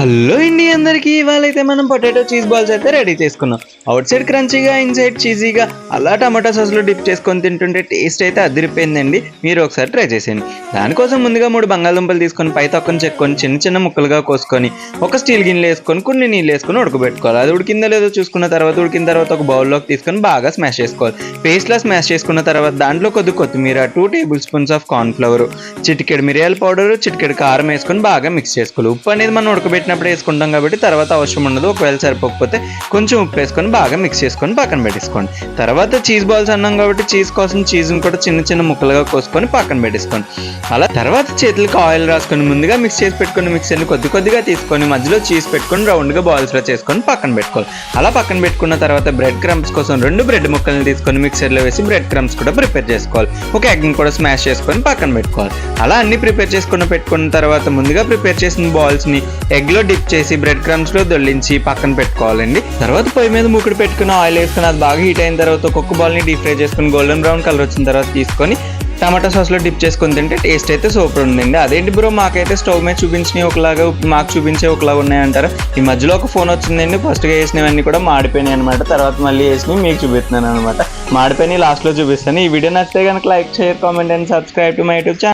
Hello అండి అందరికీ ఇవాళైతే మనం పొటాటో చీజ్ బాల్స్ అయితే రెడీ చేసుకున్నాం. అవుట్ సైడ్ క్రంచీగా ఇన్సైడ్ చీజీగా అలా టమాటా సాస్లో డిప్ చేసుకొని తింటుంటే టేస్ట్ అయితే అదిరిపోయిందండి. మీరు ఒకసారి ట్రై చేసేయండి. దానికోసం ముందుగా 3 బంగాళదుంపలు తీసుకొని పై తొక్కను చెక్కొని చిన్న చిన్న ముక్కలుగా కోసుకొని ఒక స్టీల్ గిన్నెలు వేసుకొని కొన్ని నీళ్ళు వేసుకొని ఉడకబెట్టుకోవాలి. అది ఉడికిందో లేదో చూసుకున్న తర్వాత ఉడికిన తర్వాత ఒక బౌల్లోకి తీసుకొని బాగా స్మాష్ చేసుకోవాలి. పేస్ట్లా స్మాష్ చేసుకున్న తర్వాత దాంట్లో కొద్ది కొత్తిమీర, 2 టేబుల్ స్పూన్స్ ఆఫ్ కార్న్ఫ్లవర్, చిటికెడు మిరియాల పౌడర్, చిటికెడు కారం వేసుకొని బాగా మిక్స్ చేసుకోవాలి. ఉప్పు అనేది మనం ఉడకబెట్టినప్పుడు వేసుకుంటాం కాబట్టి తర్వాత అవసరం ఉండదు. ఒకవేళ సరిపోకపోతే కొంచెం ఉప్పు వేసుకొని బాగా మిక్స్ చేసుకొని పక్కన పెట్టేసుకోండి. తర్వాత చీజ్ బాల్స్ అన్నాం కాబట్టి చీజ్ కోసం చీజ్ని కూడా చిన్న చిన్న ముక్కలుగా కోసుకొని పక్కన పెట్టేసుకోండి. అలా తర్వాత చేతులకు ఆయిల్ రాసుకొని ముందుగా మిక్స్ చేసి పెట్టుకుని మిక్సర్ని కొద్ది కొద్దిగా తీసుకొని మధ్యలో చీజ్ పెట్టుకొని రౌండ్గా బాల్స్లో చేసుకొని పక్కన పెట్టుకోవాలి. అలా పక్కన పెట్టుకున్న తర్వాత బ్రెడ్ క్రమ్స్ కోసం 2 బ్రెడ్ ముక్కల్ని తీసుకొని మిక్సర్లో వేసి బ్రెడ్ క్రమ్స్ కూడా ప్రిపేర్ చేసుకోవాలి. ఒక ఎగ్ని కూడా స్మాష్ చేసుకొని పక్కన పెట్టుకోవాలి. అలా అన్ని ప్రిపేర్ చేసుకుని పెట్టుకున్న తర్వాత ముందుగా ప్రిపేర్ చేసిన బాల్స్ని ఎగ్లో డిప్ చేసి బ్రెడ్ క్రమ్స్లో దొల్లించి పక్కన పెట్టుకోవాలండి. తర్వాత పొయ్యి మీద మూకుడు పెట్టుకుని ఆయిల్ వేసుకుని అది బాగా హీట్ అయిన తర్వాత ఒక్కొక్క బాల్ని డీప్ ఫ్రై చేసుకుని గోల్డెన్ బ్రౌన్ కలర్ వచ్చిన తర్వాత తీసుకొని టమాటా సాస్లో డిప్ చేసుకొని తింటే టేస్ట్ అయితే సూపర్ ఉందండి. అదేంటి బ్రో మాకైతే స్టవ్ మీద చూపించినవి ఒకలాగా మాకు చూపించే ఒకలాగా ఉన్నాయంటారా? ఈ మధ్యలో ఒక ఫోన్ వచ్చిందండి. ఫస్ట్గా వేసినవన్నీ కూడా మాడిపోయినాయి అనమాట. తర్వాత మళ్ళీ వేసినవి మీకు చూపిస్తున్నాను అనమాట. మాడిపోయినాయి లాస్ట్లో చూపిస్తాను. ఈ వీడియో నచ్చితే కనుక like, share, comment and subscribe to my YouTube channel.